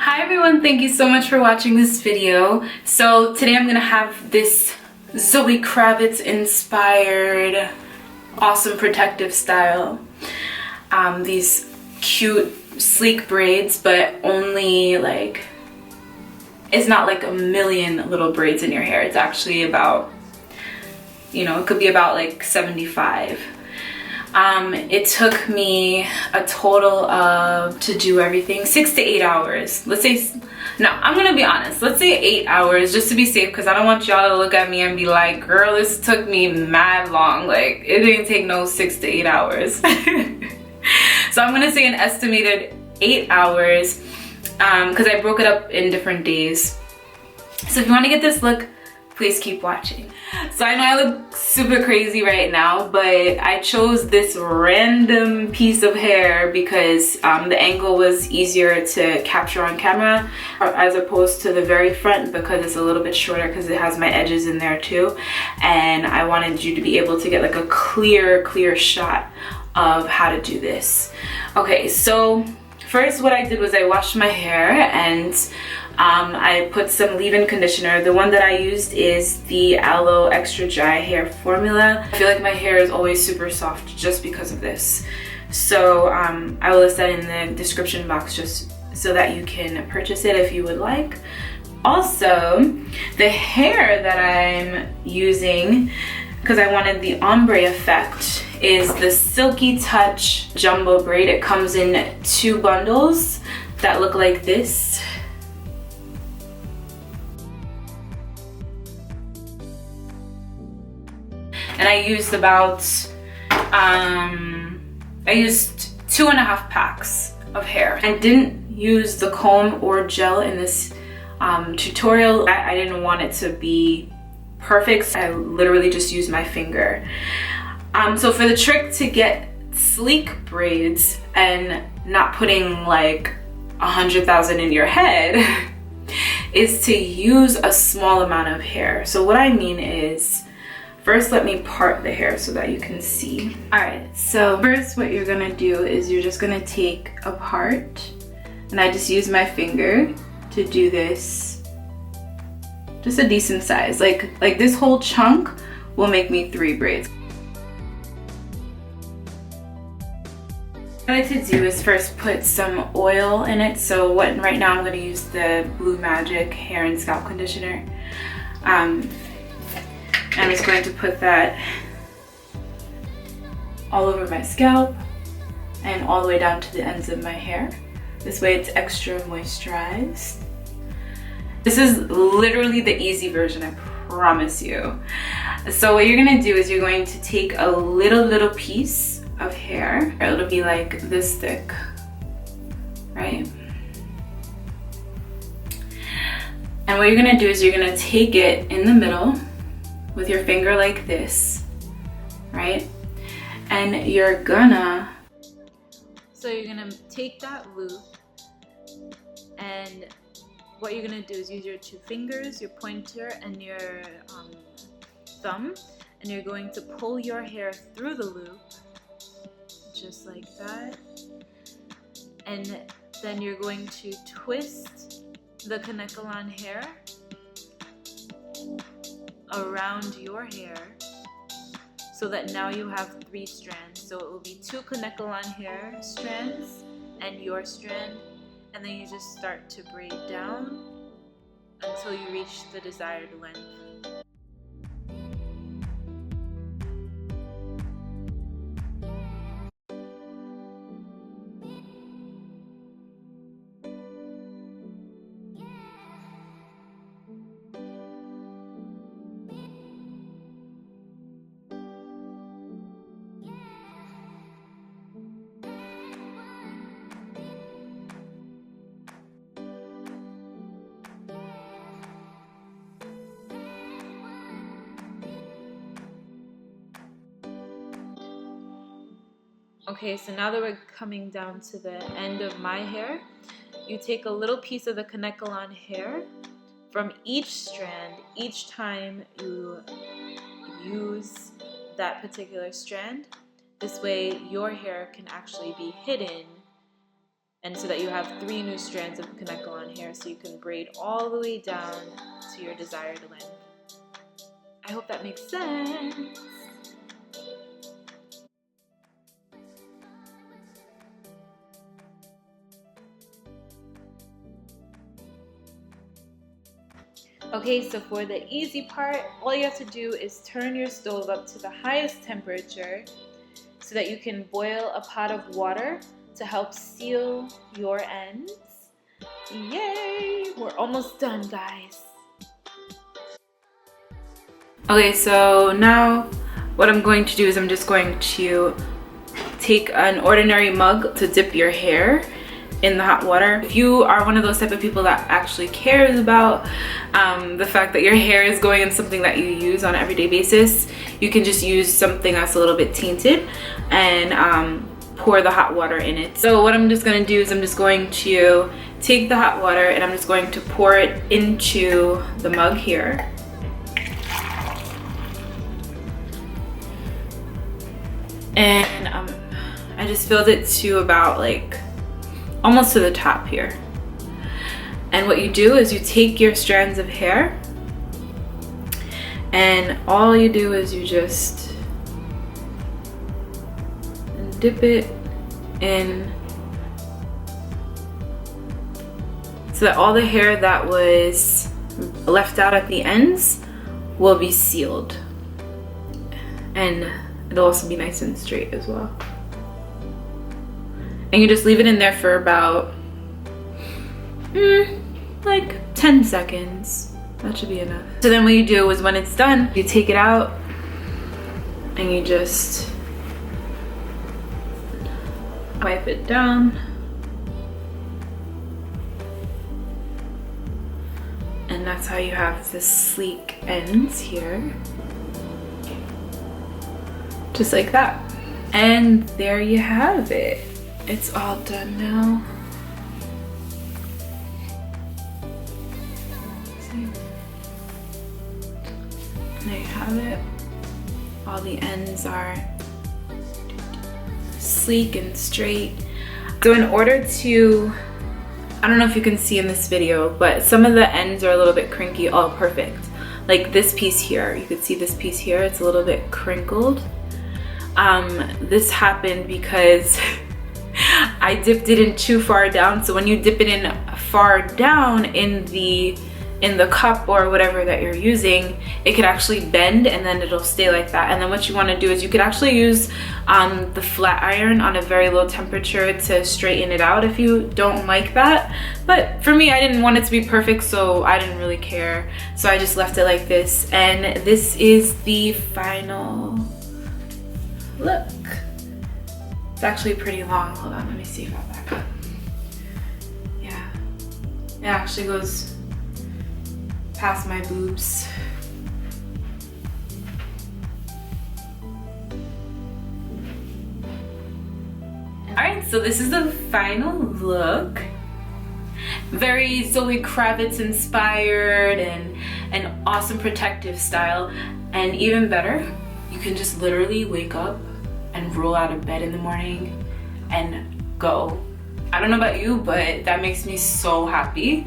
Hi everyone, thank you so much for watching this video. So today I'm gonna have this Zoe Kravitz inspired awesome protective style. These cute sleek braids, but only like, it's not like a million little braids in your hair. It's actually about, you know, it could be about like 75. It took me a total of, to do everything, 6 to 8 hours. Let's say, no, I'm gonna be honest, let's say 8 hours just to be safe, because I don't want y'all to look at me and be like, girl, this took me mad long. Like, it didn't take no 6 to 8 hours. So I'm gonna say an estimated 8 hours, because I broke it up in different days. So if you want to get this look, please keep watching. So I know I look super crazy right now, but I chose this random piece of hair because the angle was easier to capture on camera as opposed to the very front, because it's a little bit shorter because it has my edges in there too. And I wanted you to be able to get like a clear shot of how to do this. Okay, so first what I did was I washed my hair and I put some leave-in conditioner. The one that I used is the Aloe Extra Dry Hair Formula. I feel like my hair is always super soft just because of this. So I will list that in the description box just so that you can purchase it if you would like. Also, the hair that I'm using, because I wanted the ombre effect, is the Silky Touch Jumbo Braid. It comes in 2 bundles that look like this. And I used about, I used 2.5 packs of hair. I didn't use the comb or gel in this tutorial. I didn't want it to be perfect. So I literally just used my finger. So for the trick to get sleek braids and not putting like 100,000 in your head is to use a small amount of hair. So what I mean is, first let me part the hair so that you can see. All right, so first what you're gonna do is you're just gonna take a part, and I just use my finger to do this. Just a decent size, like this whole chunk will make me 3 braids. What I like to do is first put some oil in it. So right now I'm gonna use the Blue Magic Hair and Scalp Conditioner. I'm just going to put that all over my scalp and all the way down to the ends of my hair. This way it's extra moisturized. This is literally the easy version, I promise you. So what you're gonna do is you're going to take a little piece of hair. It'll be like this thick, right? And what you're gonna do is you're gonna take it in the middle with your finger like this, right? And you're gonna take that loop, and what you're gonna do is use your 2 fingers, your pointer and your thumb, and you're going to pull your hair through the loop, just like that. And then you're going to twist the Kanekalon hair around your hair so that now you have 3 strands. So it will be 2 Kanekalon hair strands and your strand, and then you just start to braid down until you reach the desired length. Okay, so now that we're coming down to the end of my hair, you take a little piece of the Kanekalon hair from each strand each time you use that particular strand. This way your hair can actually be hidden and so that you have 3 new strands of Kaneko hair, so you can braid all the way down to your desired length. I hope that makes sense. Okay, so for the easy part, all you have to do is turn your stove up to the highest temperature so that you can boil a pot of water to help seal your ends. Yay! We're almost done, guys. Okay, so now what I'm going to do is I'm just going to take an ordinary mug to dip your hair in the hot water. If you are one of those type of people that actually cares about the fact that your hair is going in something that you use on an everyday basis, you can just use something that's a little bit tainted and pour the hot water in it. So what I'm just going to do is I'm just going to take the hot water and I'm just going to pour it into the mug here. And I just filled it to about like almost to the top here. And what you do is you take your strands of hair and all you do is you just dip it in so that all the hair that was left out at the ends will be sealed, and it'll also be nice and straight as well. And you just leave it in there for about like 10 seconds. That should be enough. So then what you do is when it's done, you take it out and you just wipe it down. And that's how you have the sleek ends here. Just like that. And there you have it. It's all done now. See? There you have it. All the ends are sleek and straight. So in order to, I don't know if you can see in this video, but some of the ends are a little bit crinky. Oh, perfect. Like this piece here, you could see this piece here, it's a little bit crinkled. This happened because I dipped it in too far down. So when you dip it in far down in the cup or whatever that you're using, it could actually bend and then it'll stay like that. And then what you want to do is you could actually use the flat iron on a very low temperature to straighten it out if you don't like that. But for me, I didn't want it to be perfect, so I didn't really care. So I just left it like this. And this is the final look. It's actually pretty long. Hold on, let me see if I'll back up. Yeah, it actually goes past my boobs. Alright, so this is the final look. Very Zoe Kravitz inspired and an awesome protective style. And even better, you can just literally wake up and roll out of bed in the morning and go. I don't know about you, but that makes me so happy.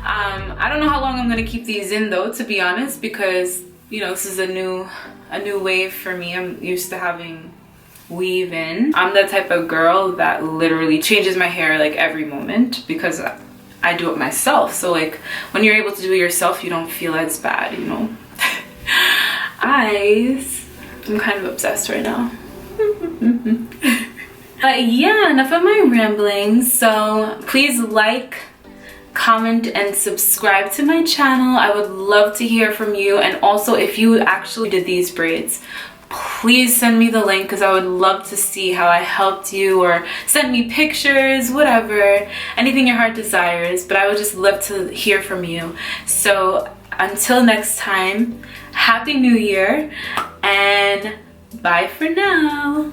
I don't know how long I'm gonna keep these in though, to be honest, because you know, this is a new wave for me. I'm used to having weave in. I'm the type of girl that literally changes my hair like every moment because I do it myself. So like when you're able to do it yourself, you don't feel as bad, you know. I'm kind of obsessed right now. But yeah, enough of my ramblings. So please like, comment, and subscribe to my channel. I would love to hear from you. And also, if you actually did these braids, please send me the link because I would love to see how I helped you, or send me pictures, whatever, anything your heart desires. But I would just love to hear from you. So until next time, Happy New Year and bye for now.